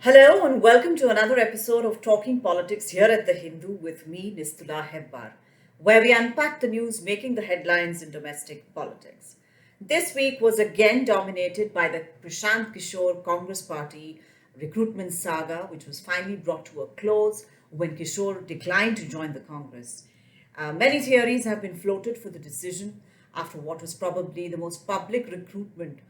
Hello and welcome to another episode of Talking Politics here at The Hindu with me, Nistula Hebbar, where we unpack the news making the headlines in domestic politics. This week was again dominated by the Prashant Kishore Congress Party recruitment saga, which was finally brought to a close when Kishore declined to join the Congress. Many theories have been floated for the decision after what was probably the most public recruitment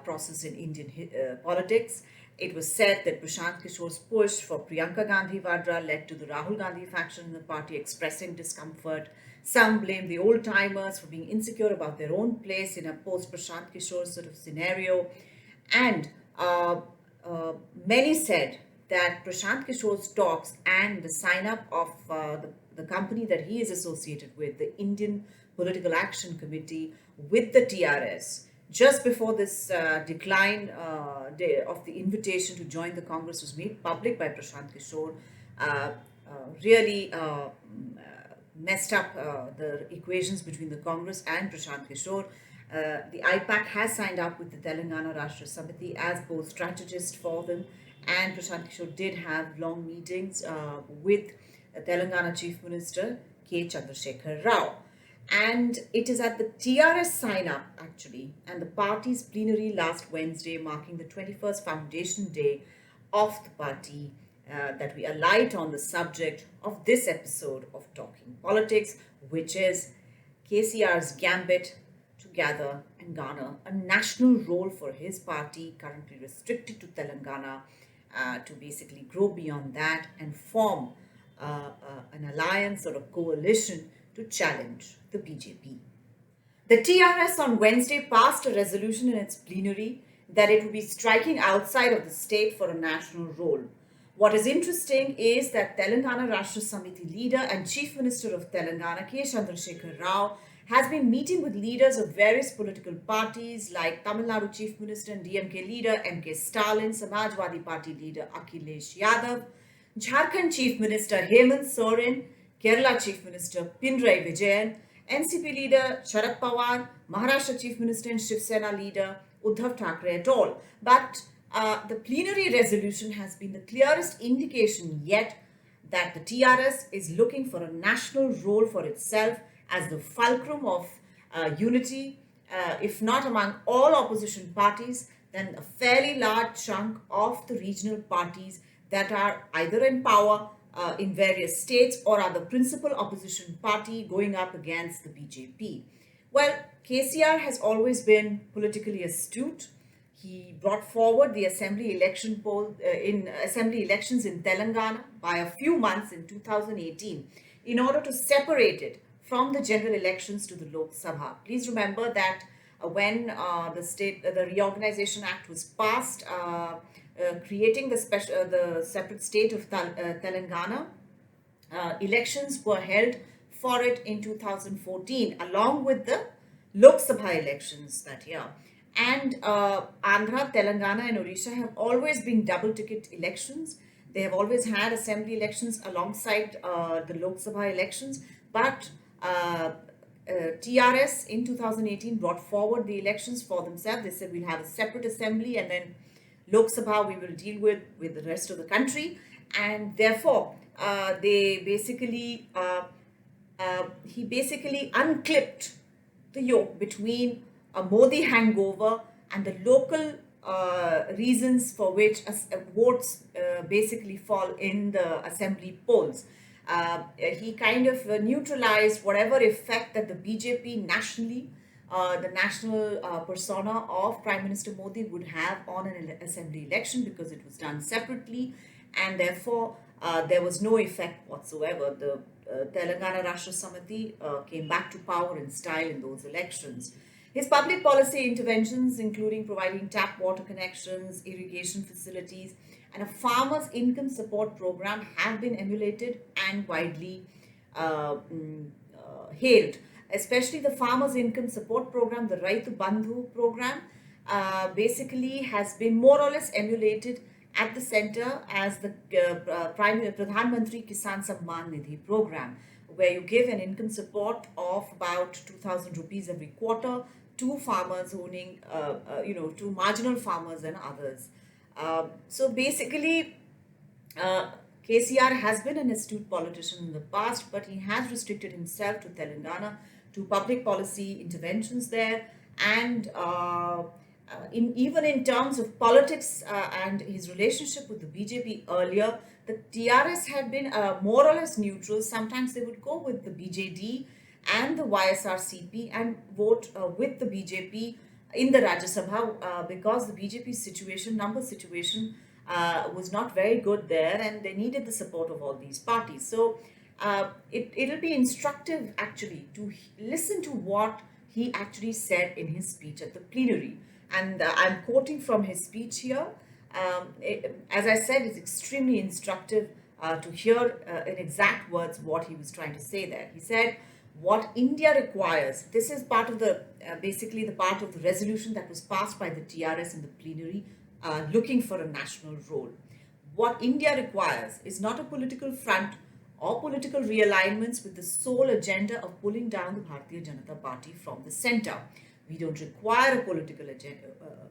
process in Indian politics. It was said that Prashant Kishore's push for Priyanka Gandhi Vadra led to the Rahul Gandhi faction in the party expressing discomfort. Some blame the old timers for being insecure about their own place in a post Prashant Kishore sort of scenario. And uh, many said that Prashant Kishore's talks and the sign up of the company that he is associated with, the Indian Political Action Committee, with the TRS, just before this decline of the invitation to join the Congress was made public by Prashant Kishore, really messed up the equations between the Congress and Prashant Kishore. The IPAC has signed up with the Telangana Rashtra Samiti as both strategist for them, and Prashant Kishore did have long meetings with Telangana Chief Minister K. Chandrasekhar Rao. And it is at the TRS sign up, actually, and the party's plenary last Wednesday, marking the 21st foundation day of the party, that we alight on the subject of this episode of Talking Politics, which is KCR's gambit to gather and garner a national role for his party, currently restricted to Telangana, to basically grow beyond that and form an alliance or a coalition to challenge the BJP. The TRS on Wednesday passed a resolution in its plenary that it would be striking outside of the state for a national role. What is interesting is that Telangana Rashtra Samiti leader and Chief Minister of Telangana K. Chandrasekhar Rao has been meeting with leaders of various political parties like Tamil Nadu Chief Minister and DMK leader M.K. Stalin, Samajwadi Party leader Akhilesh Yadav, Jharkhand Chief Minister Hemant Soren, Kerala Chief Minister Pinarayi Vijayan, NCP leader Sharad Pawar, Maharashtra Chief Minister and Shiv Sena leader Uddhav Thackeray et al. But the plenary resolution has been the clearest indication yet that the TRS is looking for a national role for itself as the fulcrum of unity, if not among all opposition parties, then a fairly large chunk of the regional parties that are either in power in various states or are the principal opposition party going up against the BJP. Well, KCR has always been politically astute. He brought forward the assembly election poll in assembly elections in Telangana by a few months in 2018 in order to separate it from the general elections to the Lok Sabha. Please remember that when the Reorganization Act was passed, creating the separate state of Telangana, elections were held for it in 2014, along with the Lok Sabha elections that year. And Andhra, Telangana, and Odisha have always been double ticket elections. They have always had assembly elections alongside the Lok Sabha elections, but TRS in 2018 brought forward the elections for themselves. They said we'll have a separate assembly and then Lok Sabha we will deal with the rest of the country. And therefore, he basically unclipped the yoke between a Modi hangover and the local reasons for which votes basically fall in the assembly polls. He kind of neutralized whatever effect that the BJP nationally, the national persona of Prime Minister Modi would have on an assembly election because it was done separately, and therefore there was no effect whatsoever. The Telangana Rashtra Samiti came back to power in style in those elections. His public policy interventions, including providing tap water connections, irrigation facilities, and a farmers' income support program, have been emulated and widely hailed. Especially the farmers' income support program, the Raitu Bandhu program, basically has been more or less emulated at the center as the Pradhan Mantri Kisan Samman Nidhi program, where you give an income support of about 2,000 rupees every quarter to farmers owning, to marginal farmers and others. So basically, uh, KCR has been an astute politician in the past, but he has restricted himself to Telangana, to public policy interventions there, and even in terms of politics and his relationship with the BJP earlier, the TRS had been more or less neutral. Sometimes they would go with the BJD and the YSRCP and vote with the BJP in the Rajya Sabha because the BJP situation, number situation, was not very good there, and they needed the support of all these parties. So it'll be instructive actually to listen to what he actually said in his speech at the plenary. And I'm quoting from his speech here. As I said, it's extremely instructive to hear in exact words what he was trying to say there. He said, what India requires, this is part of the basically the part of the resolution that was passed by the TRS in the plenary, looking for a national role. What India requires is not a political front or political realignments with the sole agenda of pulling down the Bharatiya Janata Party from the center. We don't require a political agenda.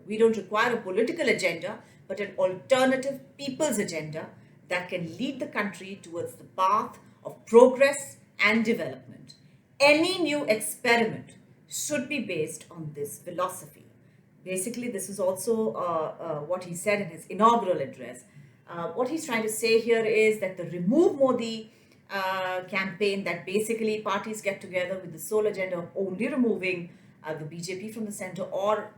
We don't require a political agenda, but an alternative people's agenda that can lead the country towards the path of progress and development. Any new experiment should be based on this philosophy. Basically, this is also what he said in his inaugural address. What he's trying to say here is that the Remove Modi campaign, that basically parties get together with the sole agenda of only removing the BJP from the center or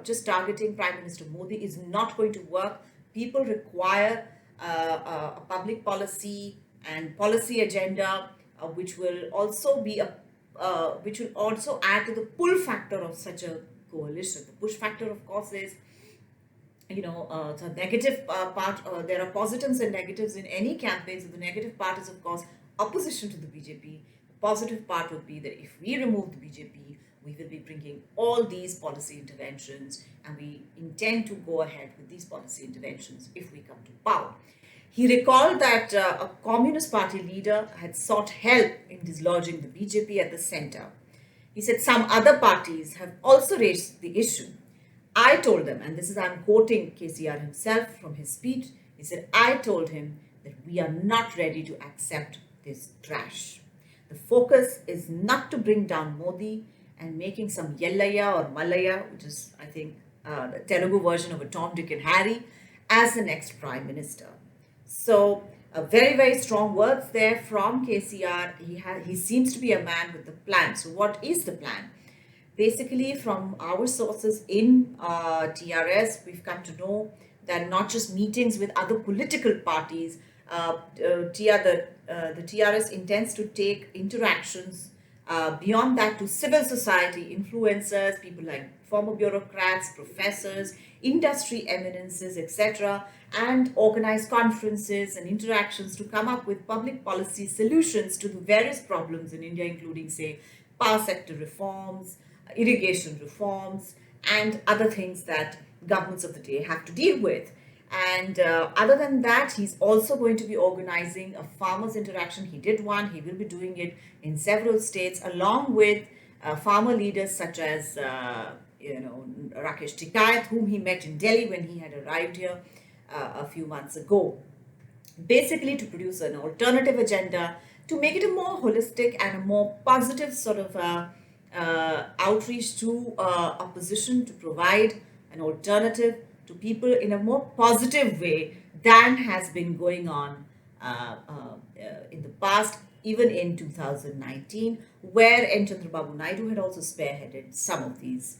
just targeting Prime Minister Modi, is not going to work. People require a public policy and policy agenda which will also be a which will also add to the pull factor of such a coalition. The push factor, of course, is the negative part. There are positives and negatives in any campaign. So the negative part is, of course, opposition to the BJP. The positive part would be that if we remove the BJP, we will be bringing all these policy interventions, and we intend to go ahead with these policy interventions if we come to power. He recalled that a Communist Party leader had sought help in dislodging the BJP at the center. He said some other parties have also raised the issue. I told them, and this is, I'm quoting KCR himself from his speech, he said, I told him that we are not ready to accept this trash. The focus is not to bring down Modi and making some Yellaya or Malaya, which is, I think, the Telugu version of a Tom, Dick and Harry, as the next Prime Minister. So, very, very strong words there from KCR. He seems to be a man with a plan. So, what is the plan? Basically, from our sources in TRS, we've come to know that not just meetings with other political parties, the TRS intends to take interactions beyond that to civil society influencers, people like former bureaucrats, professors, industry eminences, etc., and organize conferences and interactions to come up with public policy solutions to the various problems in India, including, say, power sector reforms, irrigation reforms, and other things that governments of the day have to deal with. And other than that, he's also going to be organizing a farmers' interaction. He did one, he will be doing it in several states, along with farmer leaders such as, Rakesh Tikayat, whom he met in Delhi when he had arrived here a few months ago. Basically, to produce an alternative agenda, to make it a more holistic and a more positive sort of outreach to opposition, to provide an alternative to people in a more positive way than has been going on in the past, even in 2019, where N. Chandrababu Naidu had also spearheaded some of these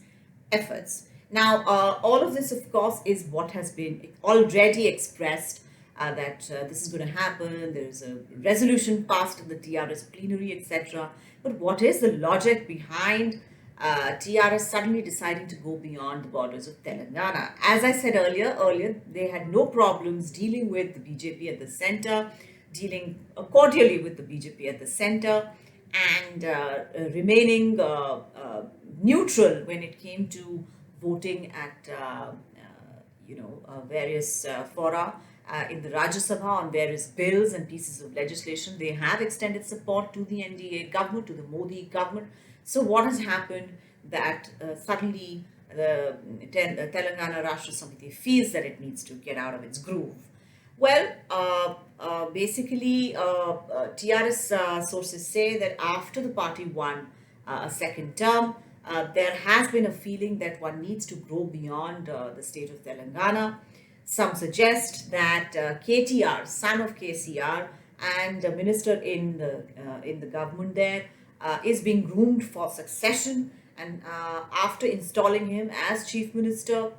efforts. Now, all of this, of course, is what has been already expressed that this is going to happen. There's a resolution passed in the TRS plenary, etc. But what is the logic behind TRS suddenly deciding to go beyond the borders of Telangana? As I said earlier, they had no problems dealing with the BJP at the center, dealing cordially with the BJP at the center, and remaining neutral when it came to voting at various fora in the Rajya Sabha on various bills and pieces of legislation. They have extended support to the NDA government, to the Modi government. So what has happened that suddenly Telangana Rashtra Samiti feels that it needs to get out of its groove. Well, basically, TRS sources say that after the party won a second term, there has been a feeling that one needs to grow beyond the state of Telangana. Some suggest that KTR, son of KCR, and a minister in the government there, is being groomed for succession. And after installing him as chief minister,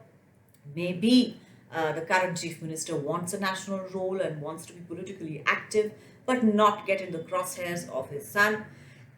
maybe the current chief minister wants a national role and wants to be politically active, but not get in the crosshairs of his son.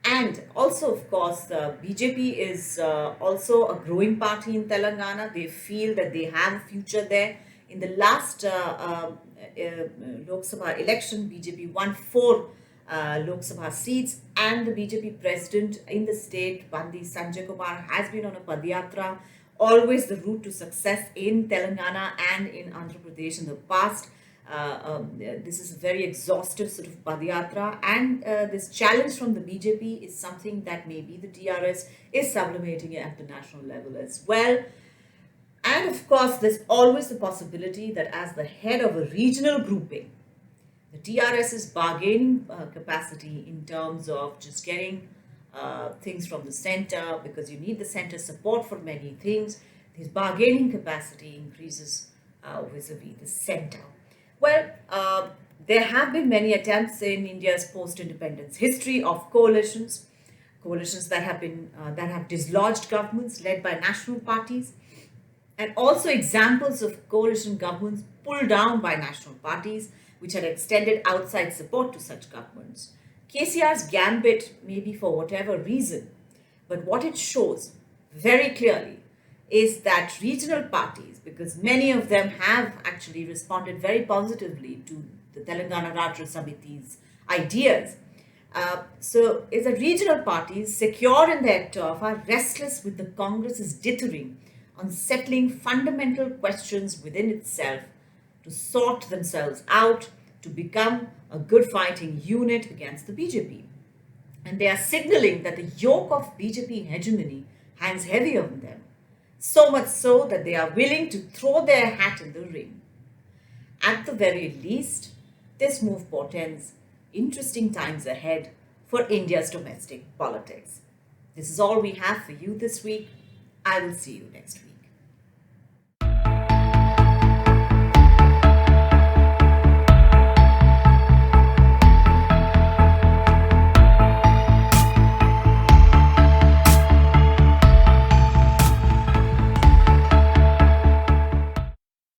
And also, of course, the BJP is also a growing party in Telangana. They feel that they have a future there. In the last Lok Sabha election, BJP won four Lok Sabha seats, and the BJP president in the state, Bandi Sanjay Kumar, has been on a Padyatra, always the route to success in Telangana and in Andhra Pradesh in the past. This is a very exhaustive sort of Padyatra, and this challenge from the BJP is something that maybe the TRS is sublimating at the national level as well. And of course, there's always the possibility that as the head of a regional grouping, the TRS's bargaining capacity in terms of just getting things from the center, because you need the center support for many things, his bargaining capacity increases vis-a-vis the center. Well, there have been many attempts in India's post-independence history of coalitions that have dislodged governments led by national parties, and also examples of coalition governments pulled down by national parties which had extended outside support to such governments. KCR's gambit may be for whatever reason, but what it shows very clearly is that regional parties, because many of them have actually responded very positively to the Telangana Rashtra Samiti's ideas. So, is that regional parties, secure in their turf, are restless with the Congress's dithering on settling fundamental questions within itself to sort themselves out, to become a good fighting unit against the BJP. And they are signaling that the yoke of BJP hegemony hangs heavy on them, so much so that they are willing to throw their hat in the ring. At the very least, this move portends interesting times ahead for India's domestic politics. This is all we have for you this week. I will see you next week.